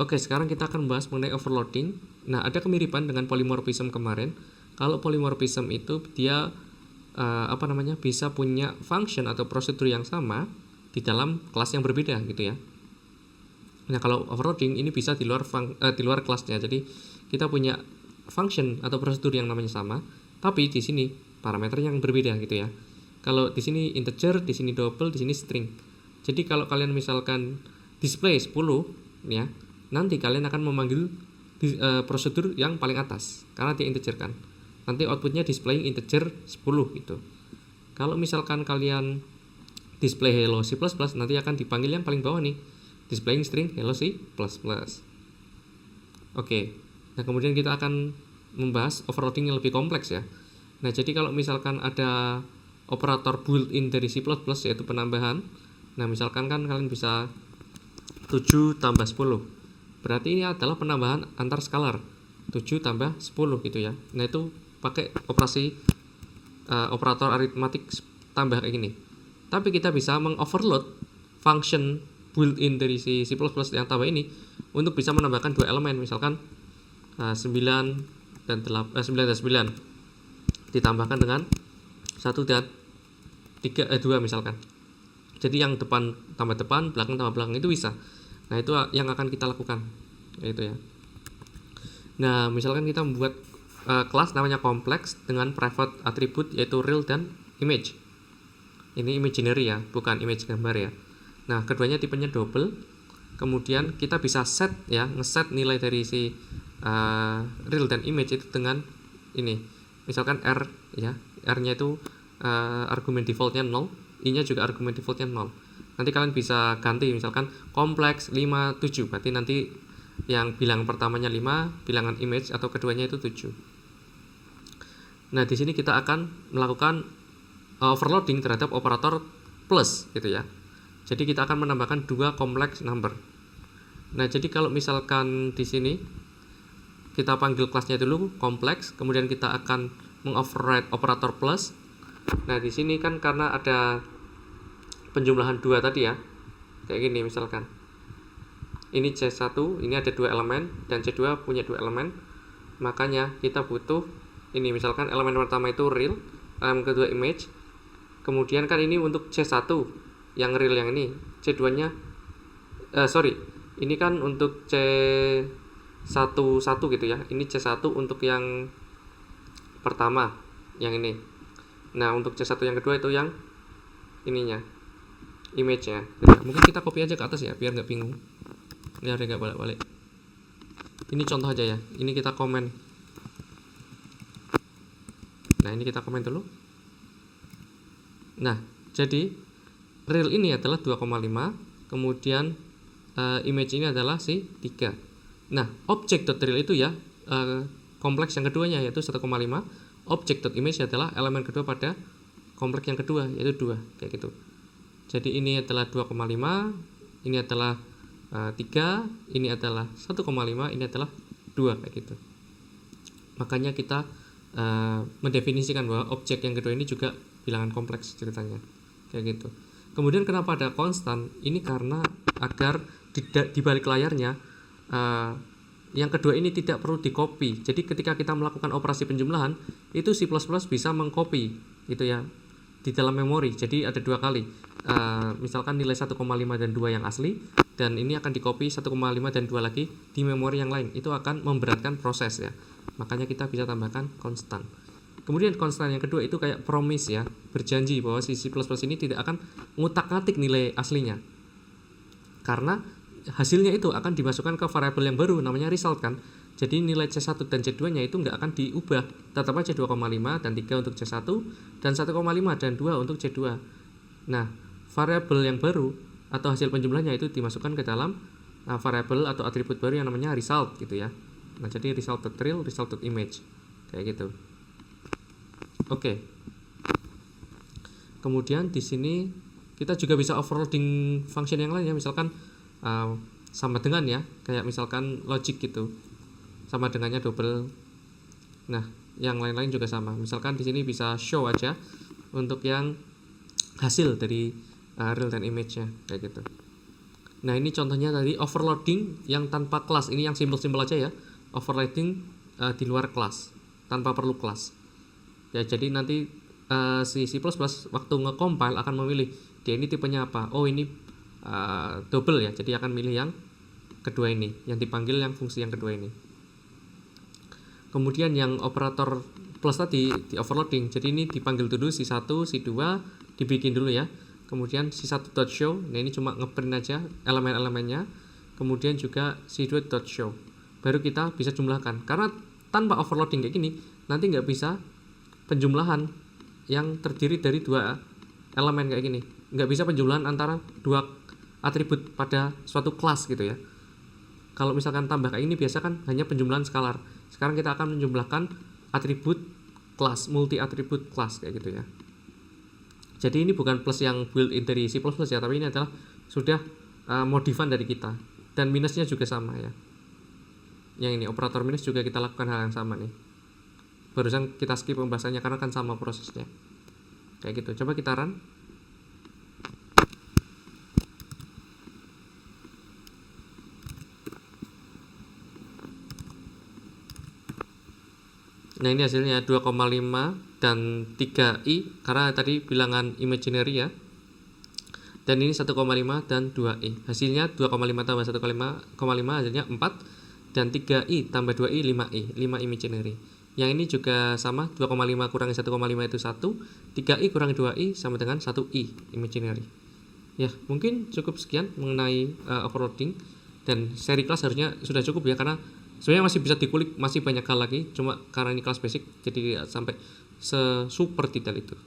Oke, sekarang kita akan bahas mengenai overloading. Nah, ada kemiripan dengan polymorphism kemarin. Kalau polymorphism itu dia bisa punya function atau prosedur yang sama di dalam kelas yang berbeda gitu ya. Nah, kalau overloading ini bisa di luar kelasnya. Jadi kita punya function atau prosedur yang namanya sama, tapi di sini parameter yang berbeda gitu ya. Kalau di sini integer, di sini double, di sini string. Jadi kalau kalian misalkan display 10 ya, nanti kalian akan memanggil prosedur yang paling atas karena dia integer kan. Nanti outputnya display integer 10 gitu. Kalau misalkan kalian display hello C++, nanti akan dipanggil yang paling bawah nih, displaying string hello C++. Oke. Nah, kemudian kita akan membahas overloading yang lebih kompleks ya. Nah, jadi kalau misalkan ada operator built-in dari C++ yaitu penambahan. Nah, misalkan kan kalian bisa 7 tambah 10. Berarti ini adalah penambahan antar skalar. 7 tambah 10 gitu ya. Nah, itu pakai operator aritmatik tambah kayak gini. Tapi kita bisa mengoverload function built-in dari C++ yang tambah ini untuk bisa menambahkan dua elemen, misalkan 9 dan 9 ditambahkan dengan 1 dan 2 misalkan. Jadi yang depan tambah depan, belakang tambah belakang itu bisa. Nah, itu yang akan kita lakukan yaitu ya. Nah, misalkan kita membuat kelas namanya kompleks dengan private atribut yaitu real dan image. Ini imaginary ya, bukan image gambar ya. Nah, keduanya tipenya double. Kemudian kita bisa set ya, ngeset nilai dari si real dan image itu dengan ini. Misalkan R ya, R-nya itu argumen defaultnya 0, I-nya juga argumen defaultnya 0. Nanti kalian bisa ganti misalkan kompleks 5 7, berarti nanti yang bilangan pertamanya 5, bilangan image atau keduanya itu 7. Nah, di sini kita akan melakukan overloading terhadap operator plus gitu ya. Jadi kita akan menambahkan dua kompleks number. Nah, jadi kalau misalkan di sini kita panggil kelasnya dulu kompleks, kemudian kita akan mengoverride operator plus. Nah, di sini kan karena ada penjumlahan 2 tadi ya. Kayak gini misalkan. Ini C1, ini ada 2 elemen dan C2 punya 2 elemen. Makanya kita butuh ini misalkan elemen pertama itu real, elemen kedua image. Kemudian kan ini untuk C1 yang real yang ini, C2-nya ini kan untuk C11 gitu ya. Ini C1 untuk yang pertama, yang ini. Nah, untuk C1 yang kedua itu yang ininya, image-nya. Mungkin kita copy aja ke atas ya, biar nggak bingung. Biar nggak balik-balik. Ini contoh aja ya. Ini kita komen. Nah, ini kita komen dulu. Nah, jadi real ini adalah 2,5, kemudian image ini adalah si 3. Nah, object.real itu ya kompleks yang keduanya yaitu 1,5. Object.image adalah elemen kedua pada kompleks yang kedua yaitu 2, kayak gitu. Jadi ini adalah 2,5, ini adalah 3, ini adalah 1,5, ini adalah 2, kayak gitu. Makanya kita mendefinisikan bahwa objek yang kedua ini juga bilangan kompleks ceritanya, kayak gitu. Kemudian kenapa ada konstan? Ini karena agar di balik layarnya yang kedua ini tidak perlu di-copy. Jadi ketika kita melakukan operasi penjumlahan, itu C++ bisa mengcopy gitu ya di dalam memori. Jadi ada 2 kali. Misalkan nilai 1,5 dan 2 yang asli, dan ini akan di-copy 1,5 dan 2 lagi di memori yang lain. Itu akan memberatkan proses ya. Makanya kita bisa tambahkan konstan. Kemudian konstan yang kedua itu kayak promise ya, berjanji bahwa si C++ ini tidak akan ngutak-ngatik nilai aslinya. Karena hasilnya itu akan dimasukkan ke variabel yang baru namanya result kan. Jadi nilai C1 dan C2 nya itu nggak akan diubah, tetap aja 2,5 dan 3 untuk C1 dan 1,5 dan 2 untuk C2. Nah, variabel yang baru atau hasil penjumlahnya itu dimasukkan ke dalam variabel atau atribut baru yang namanya result gitu ya. Nah, jadi result.real, result.image kayak gitu. Oke. Kemudian di sini kita juga bisa overloading function yang lain ya, misalkan sama dengan ya, kayak misalkan logic gitu. Sama dengannya double. Nah, yang lain-lain juga sama. Misalkan di sini bisa show aja untuk yang hasil dari real dan image-nya kayak gitu. Nah, ini contohnya tadi overloading yang tanpa kelas. Ini yang simpel-simpel aja ya. Overloading di luar kelas tanpa perlu kelas. Ya, jadi nanti si C++ waktu nge-compile akan memilih dia ini tipenya apa. Oh, ini double ya. Jadi akan milih yang kedua ini, yang dipanggil yang fungsi yang kedua ini. Kemudian yang operator plus tadi di overloading. Jadi ini dipanggil dulu C1, C2, dibikin dulu ya. Kemudian C1.show, nah ini cuma ngeprint aja elemen-elemennya. Kemudian juga C2.show. Baru kita bisa jumlahkan. Karena tanpa overloading kayak gini, nanti nggak bisa penjumlahan yang terdiri dari dua elemen kayak gini. Nggak bisa penjumlahan antara dua atribut pada suatu kelas gitu ya. Kalau misalkan tambah kayak ini biasa kan hanya penjumlahan skalar. Sekarang kita akan menjumlahkan atribut kelas, multi atribut kelas kayak gitu ya. Jadi ini bukan plus yang built-in dari C++ ya, tapi ini adalah sudah modifan dari kita. Dan minusnya juga sama ya. Yang ini operator minus juga kita lakukan hal yang sama nih. Barusan kita skip pembahasannya karena kan sama prosesnya. Kayak gitu. Coba kita run. Nah, ini hasilnya 2,5 dan 3i karena tadi bilangan imaginary ya. Dan ini 1,5 dan 2i. Hasilnya 2,5 tambah 1,5 hasilnya 4 dan 3i tambah 2i 5i, 5 imaginary. Yang ini juga sama, 2,5 kurangi 1,5 itu 1, 3i kurangi 2i sama dengan 1i imaginary. Ya, mungkin cukup sekian mengenai overloading, dan seri kelas harusnya sudah cukup ya, karena sebenarnya masih bisa dikulik, masih banyak hal lagi, cuma karena ini kelas basic jadi sampai super detail itu.